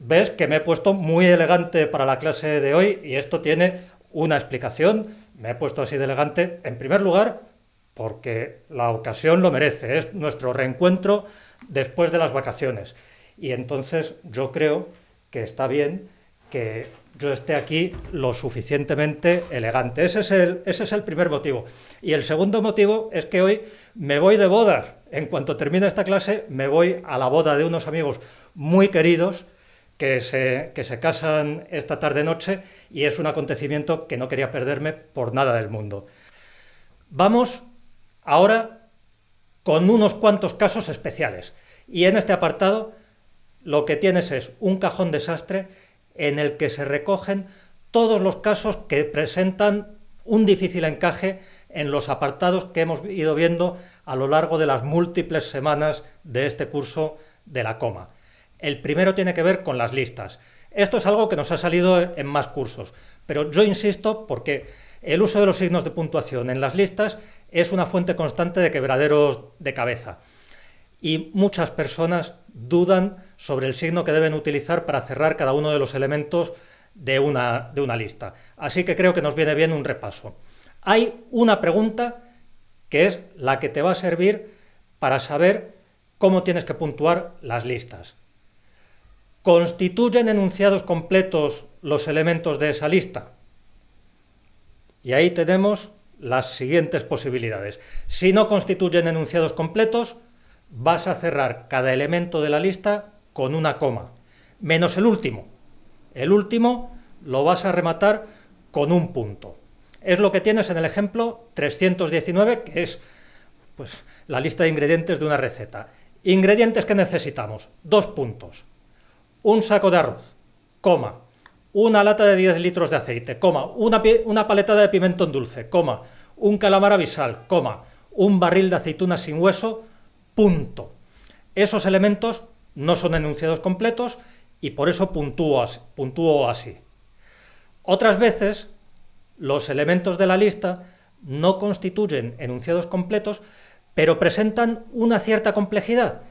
ves que me he puesto muy elegante para la clase de hoy y esto tiene una explicación. Me he puesto así de elegante, en primer lugar, porque la ocasión lo merece. Es nuestro reencuentro después de las vacaciones. Y entonces yo creo que está bien que yo esté aquí lo suficientemente elegante. Ese es el primer motivo. Y el segundo motivo es que hoy me voy de boda. En cuanto termine esta clase, me voy a la boda de unos amigos muy queridos que se casan esta tarde-noche y es un acontecimiento que no quería perderme por nada del mundo. Vamos ahora con unos cuantos casos especiales. Y en este apartado lo que tienes es un cajón desastre en el que se recogen todos los casos que presentan un difícil encaje en los apartados que hemos ido viendo a lo largo de las múltiples semanas de este curso de la coma. El primero tiene que ver con las listas. Esto es algo que nos ha salido en más cursos, pero yo insisto porque el uso de los signos de puntuación en las listas es una fuente constante de quebraderos de cabeza. Y muchas personas dudan sobre el signo que deben utilizar para cerrar cada uno de los elementos de una lista. Así que creo que nos viene bien un repaso. Hay una pregunta que es la que te va a servir para saber cómo tienes que puntuar las listas. ¿Constituyen enunciados completos los elementos de esa lista? Y ahí tenemos las siguientes posibilidades. Si no constituyen enunciados completos, vas a cerrar cada elemento de la lista con una coma, menos el último. El último lo vas a rematar con un punto. Es lo que tienes en el ejemplo 319, que es la lista de ingredientes de una receta. Ingredientes que necesitamos, 2 puntos. Un saco de arroz, coma. Una lata de 10 litros de aceite, coma. Una paletada de pimentón dulce, coma. Un calamar abisal, coma. Un barril de aceitunas sin hueso, punto. Esos elementos no son enunciados completos y por eso puntúo así. Otras veces, los elementos de la lista no constituyen enunciados completos, pero presentan una cierta complejidad.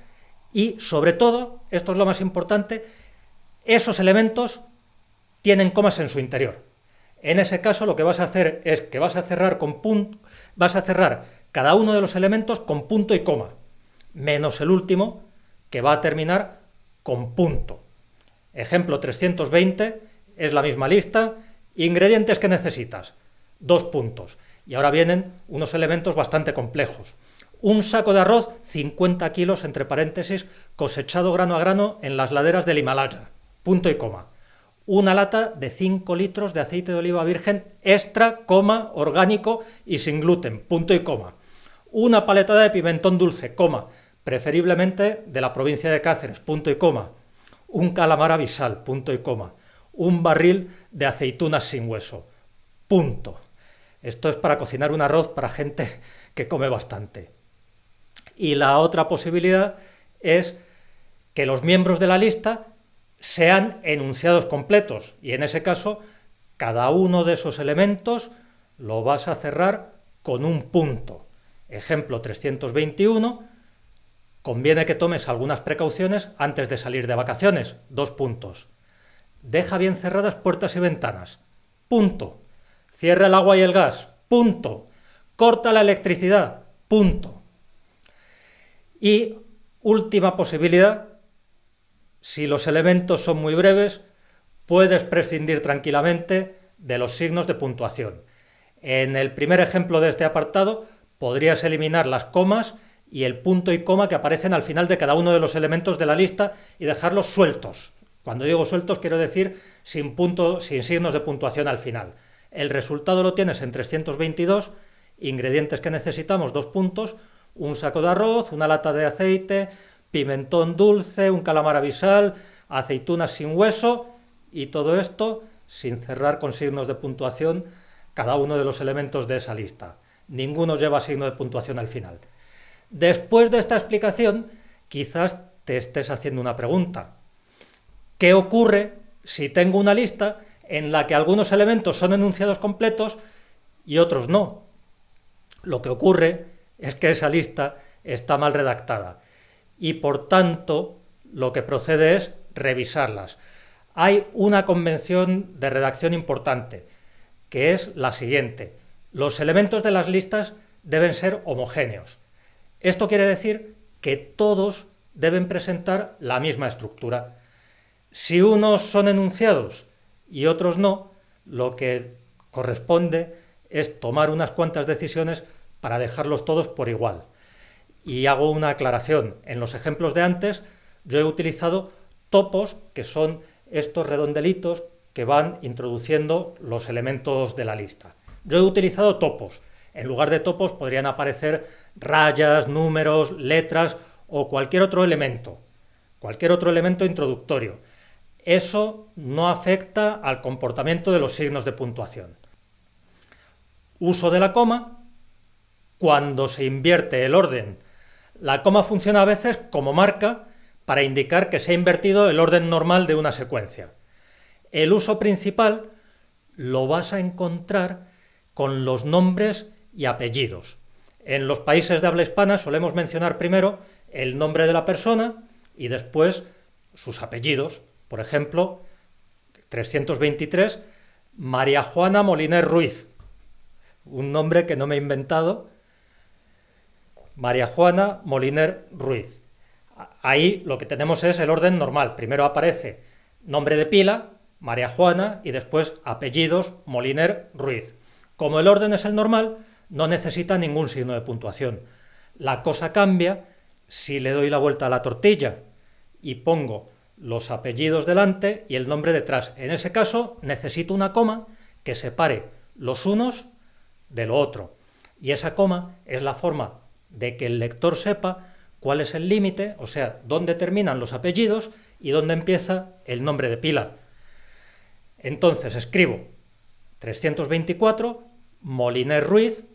Y, sobre todo, esto es lo más importante, esos elementos tienen comas en su interior. En ese caso, lo que vas a hacer es que vas a cerrar cada uno de los elementos con punto y coma, menos el último, que va a terminar con punto. Ejemplo 320, es la misma lista. Ingredientes que necesitas, 2 puntos. Y ahora vienen unos elementos bastante complejos. Un saco de arroz, 50 kilos, entre paréntesis, cosechado grano a grano en las laderas del Himalaya, punto y coma. Una lata de 5 litros de aceite de oliva virgen extra, coma, orgánico y sin gluten, punto y coma. Una paletada de pimentón dulce, coma, preferiblemente de la provincia de Cáceres, punto y coma. Un calamar abisal, punto y coma. Un barril de aceitunas sin hueso, punto. Esto es para cocinar un arroz para gente que come bastante. Y la otra posibilidad es que los miembros de la lista sean enunciados completos y en ese caso cada uno de esos elementos lo vas a cerrar con un punto. Ejemplo 321, conviene que tomes algunas precauciones antes de salir de vacaciones, 2 puntos. Deja bien cerradas puertas y ventanas, punto. Cierra el agua y el gas, punto. Corta la electricidad, punto. Y última posibilidad, si los elementos son muy breves, puedes prescindir tranquilamente de los signos de puntuación. En el primer ejemplo de este apartado, podrías eliminar las comas y el punto y coma que aparecen al final de cada uno de los elementos de la lista y dejarlos sueltos. Cuando digo sueltos, quiero decir sin signos de puntuación al final. El resultado lo tienes en 322, ingredientes que necesitamos, 2 puntos, un saco de arroz, una lata de aceite, pimentón dulce, un calamar abisal, aceitunas sin hueso y todo esto sin cerrar con signos de puntuación cada uno de los elementos de esa lista. Ninguno lleva signo de puntuación al final. Después de esta explicación, quizás te estés haciendo una pregunta. ¿Qué ocurre si tengo una lista en la que algunos elementos son enunciados completos y otros no? Lo que ocurre es que esa lista está mal redactada y por tanto lo que procede es revisarlas. Hay una convención de redacción importante, que es la siguiente. Los elementos de las listas deben ser homogéneos. Esto quiere decir que todos deben presentar la misma estructura. Si unos son enunciados y otros no, lo que corresponde es tomar unas cuantas decisiones para dejarlos todos por igual. Y hago una aclaración. En los ejemplos de antes yo he utilizado topos, que son estos redondelitos que van introduciendo los elementos de la lista. Yo he utilizado topos. En lugar de topos podrían aparecer rayas, números, letras o cualquier otro elemento introductorio. Eso no afecta al comportamiento de los signos de puntuación. Uso de la coma cuando se invierte el orden. La coma funciona a veces como marca para indicar que se ha invertido el orden normal de una secuencia. El uso principal lo vas a encontrar con los nombres y apellidos. En los países de habla hispana solemos mencionar primero el nombre de la persona y después sus apellidos. Por ejemplo, 323, María Juana Moliner Ruiz. Un nombre que no me he inventado. María Juana Moliner Ruiz. Ahí lo que tenemos es el orden normal. Primero aparece nombre de pila, María Juana, y después apellidos, Moliner Ruiz. Como el orden es el normal, no necesita ningún signo de puntuación. La cosa cambia si le doy la vuelta a la tortilla y pongo los apellidos delante y el nombre detrás. En ese caso necesito una coma que separe los unos de lo otro. Y esa coma es la forma de que el lector sepa cuál es el límite, o sea, dónde terminan los apellidos y dónde empieza el nombre de pila. Entonces escribo 324, Moliner Ruiz,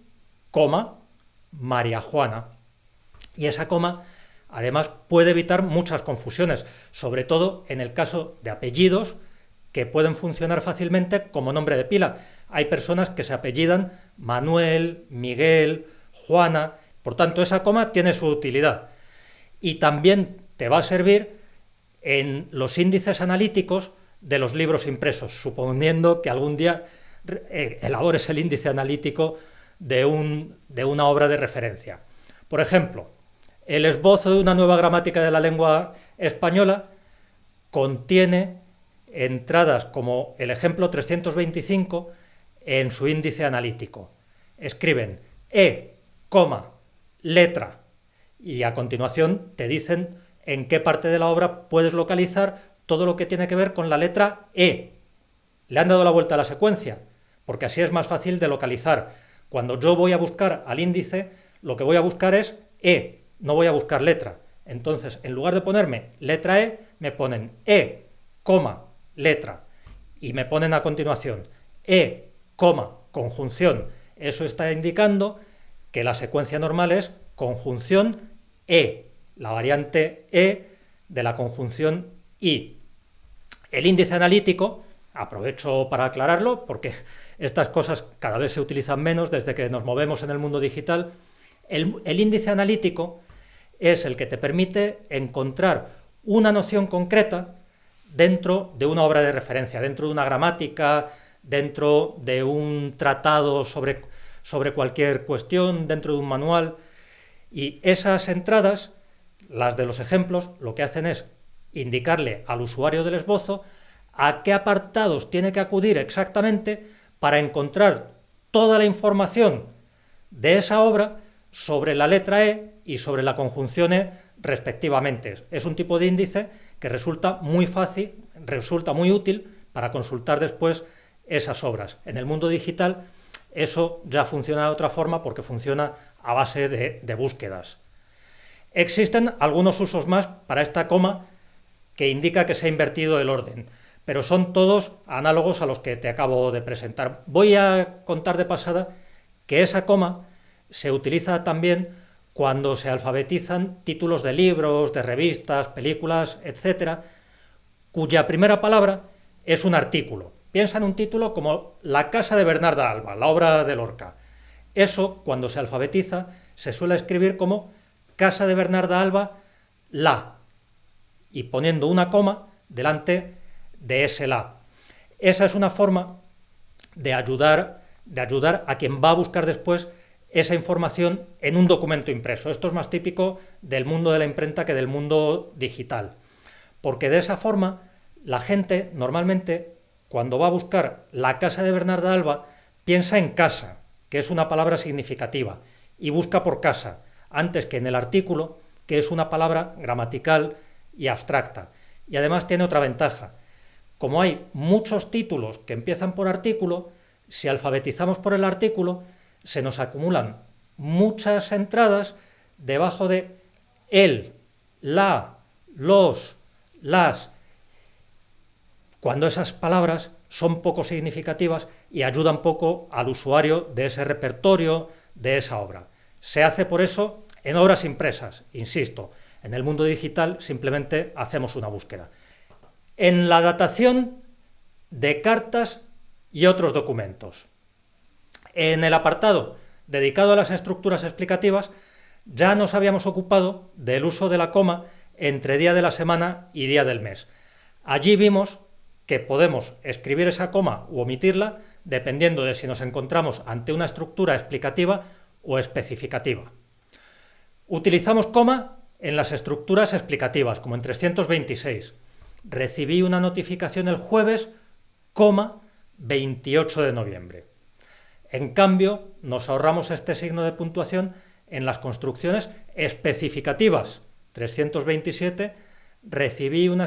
coma, María Juana. Y esa coma, además, puede evitar muchas confusiones, sobre todo en el caso de apellidos que pueden funcionar fácilmente como nombre de pila. Hay personas que se apellidan Manuel, Miguel, Juana. Por tanto, esa coma tiene su utilidad. Y también te va a servir en los índices analíticos de los libros impresos, suponiendo que algún día elabores el índice analítico de una obra de referencia. Por ejemplo, el esbozo de una nueva gramática de la lengua española contiene entradas como el ejemplo 325 en su índice analítico. Escriben letra, y a continuación te dicen en qué parte de la obra puedes localizar todo lo que tiene que ver con la letra E. Le han dado la vuelta a la secuencia, porque así es más fácil de localizar. Cuando yo voy a buscar al índice, lo que voy a buscar es E, no voy a buscar letra. Entonces, en lugar de ponerme letra E, me ponen E, letra. Y me ponen a continuación E, conjunción. Eso está indicando que la secuencia normal es conjunción E, la variante E de la conjunción I. El índice analítico, aprovecho para aclararlo, porque estas cosas cada vez se utilizan menos desde que nos movemos en el mundo digital. El índice analítico es el que te permite encontrar una noción concreta dentro de una obra de referencia, dentro de una gramática, dentro de un tratado sobre cualquier cuestión, dentro de un manual. Y esas entradas, las de los ejemplos, lo que hacen es indicarle al usuario del esbozo a qué apartados tiene que acudir exactamente para encontrar toda la información de esa obra sobre la letra E y sobre la conjunción E respectivamente. Es un tipo de índice que resulta muy fácil, resulta muy útil para consultar después esas obras. En el mundo digital eso ya funciona de otra forma porque funciona a base de búsquedas. Existen algunos usos más para esta coma que indica que se ha invertido el orden, pero son todos análogos a los que te acabo de presentar. Voy a contar de pasada que esa coma se utiliza también cuando se alfabetizan títulos de libros, de revistas, películas, etc., cuya primera palabra es un artículo. Piensa en un título como La casa de Bernarda Alba, la obra de Lorca. Eso, cuando se alfabetiza, se suele escribir como Casa de Bernarda Alba, la, y poniendo una coma delante de ese la. Esa es una forma de ayudar a quien va a buscar después esa información en un documento impreso. Esto es más típico del mundo de la imprenta que del mundo digital, porque de esa forma la gente normalmente cuando va a buscar la casa de Bernarda Alba piensa en casa, que es una palabra significativa, y busca por casa, antes que en el artículo, que es una palabra gramatical y abstracta. Y además tiene otra ventaja. Como hay muchos títulos que empiezan por artículo, si alfabetizamos por el artículo, se nos acumulan muchas entradas debajo de el, la, los, las, cuando esas palabras son poco significativas y ayudan poco al usuario de ese repertorio, de esa obra. Se hace por eso en obras impresas, insisto. En el mundo digital simplemente hacemos una búsqueda. En la datación de cartas y otros documentos. En el apartado dedicado a las estructuras explicativas ya nos habíamos ocupado del uso de la coma entre día de la semana y día del mes. Allí vimos que podemos escribir esa coma u omitirla dependiendo de si nos encontramos ante una estructura explicativa o especificativa. Utilizamos coma en las estructuras explicativas, como en 326. Recibí una notificación el jueves, 28 de noviembre. En cambio, nos ahorramos este signo de puntuación en las construcciones especificativas. 327, recibí una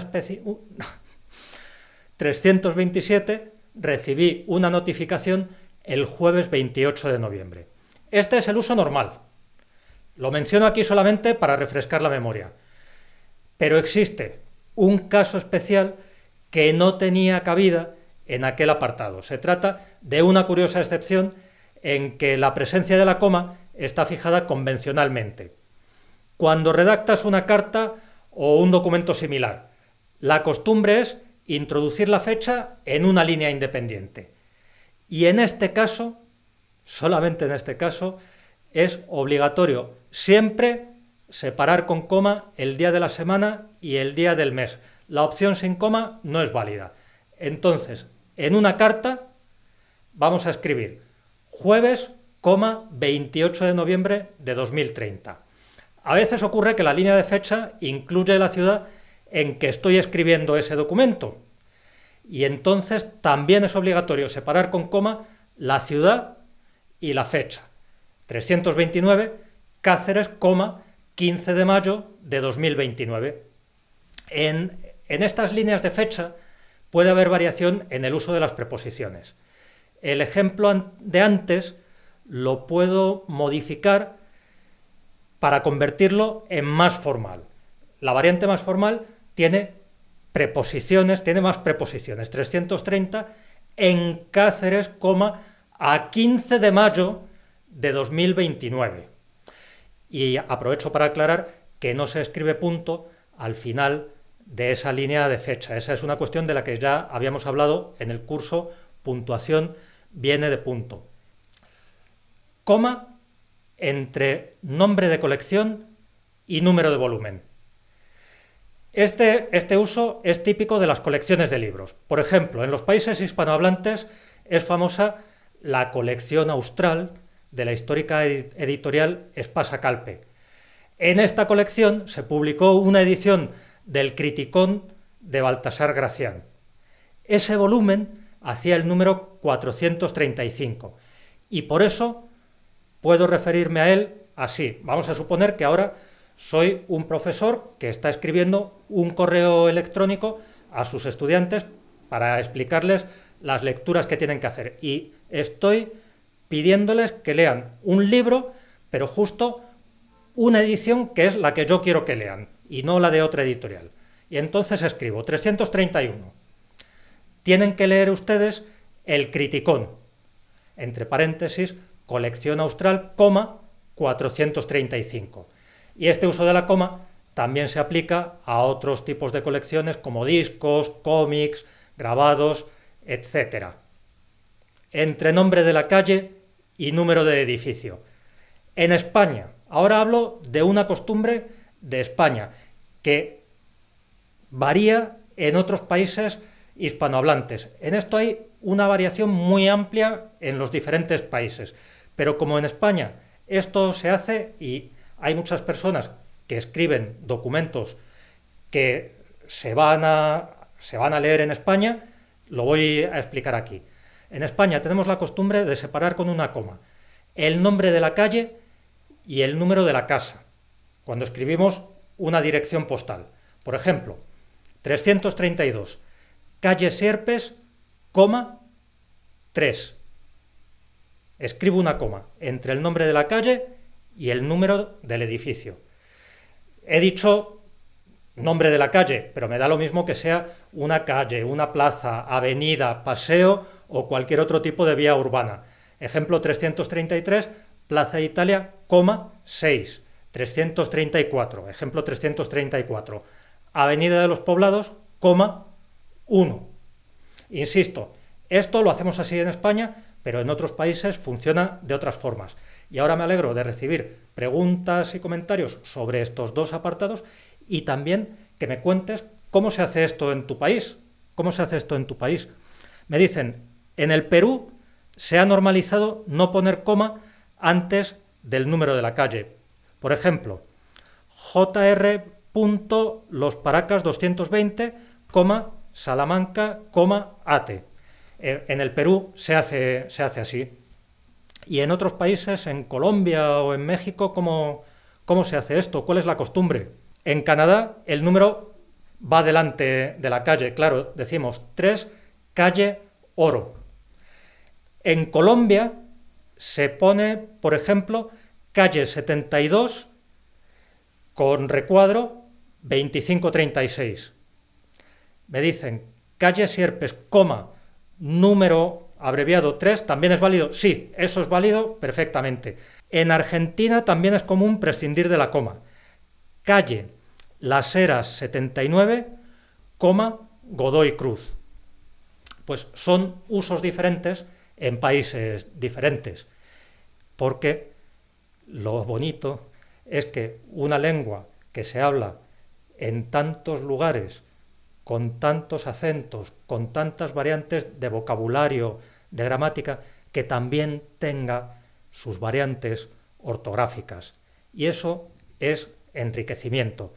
327, recibí una notificación el jueves 28 de noviembre. Este es el uso normal. Lo menciono aquí solamente para refrescar la memoria. Pero existe un caso especial que no tenía cabida en aquel apartado. Se trata de una curiosa excepción en que la presencia de la coma está fijada convencionalmente. Cuando redactas una carta o un documento similar, la costumbre es introducir la fecha en una línea independiente. Y en este caso, solamente en este caso, es obligatorio siempre separar con coma el día de la semana y el día del mes. La opción sin coma no es válida. Entonces, en una carta vamos a escribir jueves, 28 de noviembre de 2030. A veces ocurre que la línea de fecha incluye la ciudad en que estoy escribiendo ese documento. Y entonces también es obligatorio separar con coma la ciudad y la fecha. 329, Cáceres, 15 de mayo de 2029. En estas líneas de fecha puede haber variación en el uso de las preposiciones. El ejemplo de antes lo puedo modificar para convertirlo en más formal. La variante más formal tiene preposiciones, tiene más preposiciones. 330 en Cáceres, a 15 de mayo de 2029. Y aprovecho para aclarar que no se escribe punto al final de esa línea de fecha. Esa es una cuestión de la que ya habíamos hablado en el curso Puntuación viene de punto. Coma entre nombre de colección y número de volumen. Este uso es típico de las colecciones de libros. Por ejemplo, en los países hispanohablantes es famosa la colección austral de la histórica editorial Espasa Calpe. En esta colección se publicó una edición del Criticón de Baltasar Gracián. Ese volumen hacía el número 435 y por eso puedo referirme a él así. Vamos a suponer que ahora soy un profesor que está escribiendo un correo electrónico a sus estudiantes para explicarles las lecturas que tienen que hacer y estoy pidiéndoles que lean un libro, pero justo una edición que es la que yo quiero que lean y no la de otra editorial. Y entonces escribo 331. Tienen que leer ustedes el Criticón, entre paréntesis, colección austral, 435. Y este uso de la coma también se aplica a otros tipos de colecciones como discos, cómics, grabados, etc. Entre nombre de la calle y número de edificio. En España, ahora hablo de una costumbre de España que varía en otros países hispanohablantes. En esto hay una variación muy amplia en los diferentes países, pero como en España esto se hace y hay muchas personas que escriben documentos que se van a leer en España, lo voy a explicar aquí. En España tenemos la costumbre de separar con una coma el nombre de la calle y el número de la casa, cuando escribimos una dirección postal. Por ejemplo, 332, calle Sierpes, coma 3. Escribo una coma entre el nombre de la calle y el número del edificio. He dicho nombre de la calle, pero me da lo mismo que sea una calle, una plaza, avenida, paseo o cualquier otro tipo de vía urbana. Ejemplo 333, Plaza de Italia, coma 6. 334, ejemplo 334, Avenida de los Poblados, coma 1. Insisto, esto lo hacemos así en España, pero en otros países funciona de otras formas. Y ahora me alegro de recibir preguntas y comentarios sobre estos dos apartados y también que me cuentes cómo se hace esto en tu país. ¿Cómo se hace esto en tu país? Me dicen, en el Perú se ha normalizado no poner coma antes del número de la calle. Por ejemplo, Jr. Los Paracas 220, Salamanca, Ate. En el Perú se hace así. Y en otros países, en Colombia o en México, ¿cómo se hace esto? ¿Cuál es la costumbre? En Canadá el número va delante de la calle. Claro, decimos 3, calle Oro. En Colombia se pone, por ejemplo, calle 72 con recuadro 2536. Me dicen calle Sierpes, número abreviado 3, ¿también es válido? Sí, eso es válido perfectamente. En Argentina también es común prescindir de la coma. Calle Las Heras 79, Godoy Cruz. Pues son usos diferentes en países diferentes, porque lo bonito es que una lengua que se habla en tantos lugares, con tantos acentos, con tantas variantes de vocabulario, de gramática, que también tenga sus variantes ortográficas. Y eso es enriquecimiento.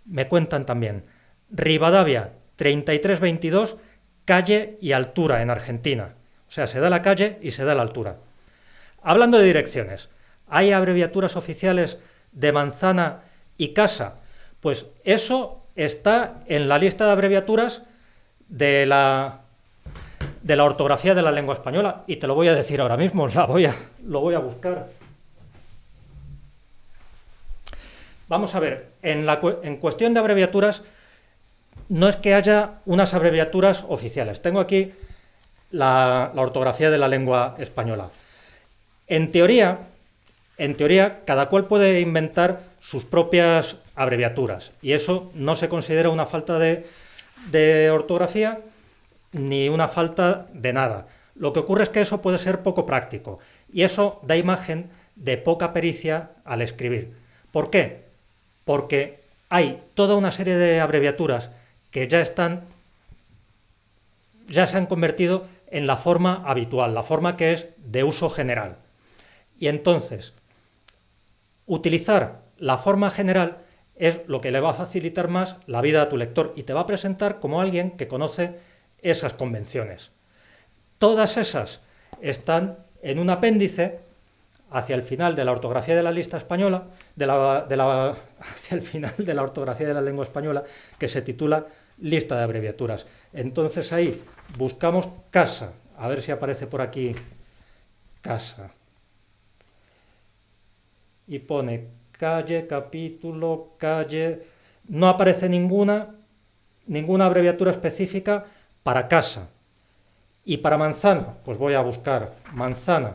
Me cuentan también, Rivadavia 3322, calle y altura en Argentina. O sea, se da la calle y se da la altura. Hablando de direcciones, ¿hay abreviaturas oficiales de manzana y casa? Pues eso está en la lista de abreviaturas de la ortografía de la lengua española, y te lo voy a decir ahora mismo, lo voy a buscar. Vamos a ver, en cuestión de abreviaturas, no es que haya unas abreviaturas oficiales. Tengo aquí la ortografía de la lengua española. En teoría, cada cual puede inventar sus propias abreviaturas, y eso no se considera una falta de ortografía ni una falta de nada. Lo que ocurre es que eso puede ser poco práctico, y eso da imagen de poca pericia al escribir. ¿Por qué? Porque hay toda una serie de abreviaturas que ya se han convertido en la forma habitual, la forma que es de uso general. Y entonces, utilizar la forma general es lo que le va a facilitar más la vida a tu lector y te va a presentar como alguien que conoce esas convenciones. Todas esas están en un apéndice hacia el final de la ortografía de la lista española, hacia el final de la ortografía de la lengua española, que se titula lista de abreviaturas. Entonces ahí buscamos casa, a ver si aparece por aquí casa, y pone calle, capítulo, calle. No aparece ninguna abreviatura específica para casa. Y para manzana, pues voy a buscar manzana.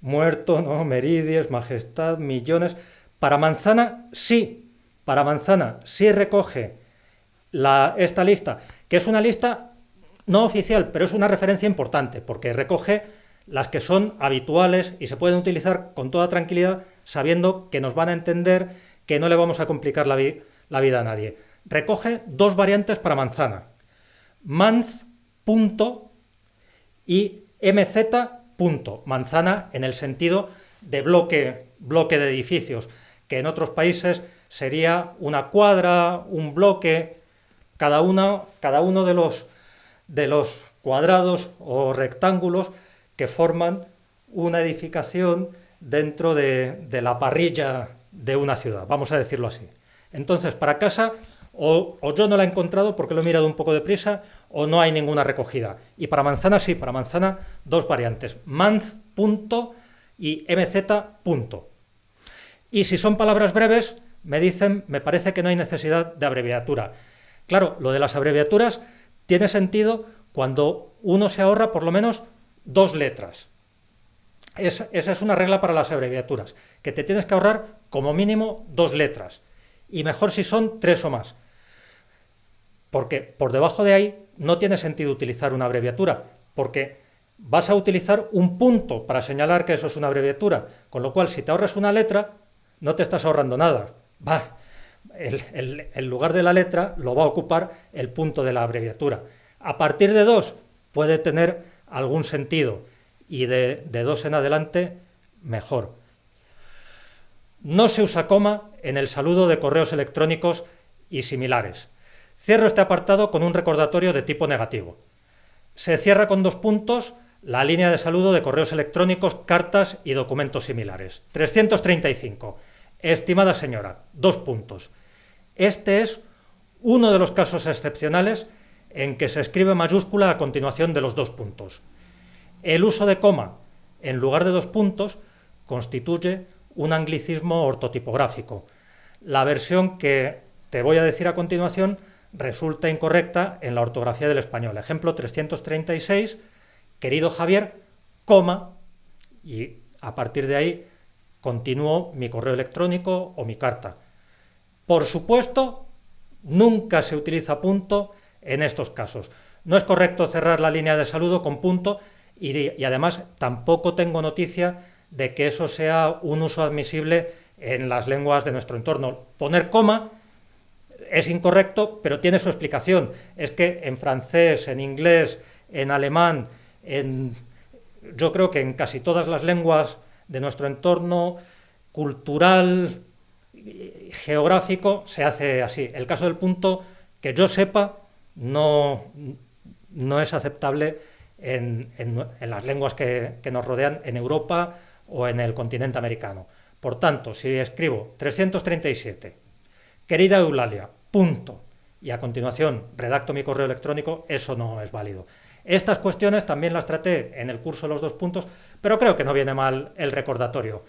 Muerto, no, meridies, majestad, millones. Para manzana sí recoge esta lista, que es una lista no oficial, pero es una referencia importante, porque recoge las que son habituales y se pueden utilizar con toda tranquilidad sabiendo que nos van a entender, que no le vamos a complicar la vida a nadie. Recoge dos variantes para manzana. Manz, punto, y mz, punto. Manzana en el sentido de bloque de edificios, que en otros países sería una cuadra, un bloque, cada uno de los cuadrados o rectángulos que forman una edificación dentro de la parrilla de una ciudad, vamos a decirlo así. Entonces, para casa, o yo no la he encontrado porque lo he mirado un poco deprisa, o no hay ninguna recogida. Y para manzana sí, para manzana dos variantes, manz, punto, y mz, punto. Y si son palabras breves, me dicen, me parece que no hay necesidad de abreviatura. Claro, lo de las abreviaturas tiene sentido cuando uno se ahorra por lo menos dos letras. Esa es una regla para las abreviaturas, que te tienes que ahorrar como mínimo dos letras, y mejor si son tres o más, porque por debajo de ahí no tiene sentido utilizar una abreviatura, porque vas a utilizar un punto para señalar que eso es una abreviatura, con lo cual si te ahorras una letra, no te estás ahorrando nada. El lugar de la letra lo va a ocupar el punto de la abreviatura. A partir de dos puede tener algún sentido, y de dos en adelante, mejor. No se usa coma en el saludo de correos electrónicos y similares. Cierro este apartado con un recordatorio de tipo negativo. Se cierra con dos puntos la línea de saludo de correos electrónicos, cartas y documentos similares. 335. Estimada señora, dos puntos. Este es uno de los casos excepcionales en que se escribe mayúscula a continuación de los dos puntos. El uso de coma en lugar de dos puntos constituye un anglicismo ortotipográfico. La versión que te voy a decir a continuación resulta incorrecta en la ortografía del español. Ejemplo 336, querido Javier, coma, y a partir de ahí continúo mi correo electrónico o mi carta. Por supuesto, nunca se utiliza punto en estos casos. No es correcto cerrar la línea de saludo con punto, y además tampoco tengo noticia de que eso sea un uso admisible en las lenguas de nuestro entorno. Poner coma es incorrecto, pero tiene su explicación. Es que en francés, en inglés, en alemán, yo creo que en casi todas las lenguas de nuestro entorno cultural, geográfico, se hace así. El caso del punto, que yo sepa, no es aceptable en las lenguas que nos rodean en Europa o en el continente americano. Por tanto, si escribo 337, querida Eulalia, punto, y a continuación redacto mi correo electrónico, eso no es válido. Estas cuestiones también las traté en el curso de los dos puntos, pero creo que no viene mal el recordatorio.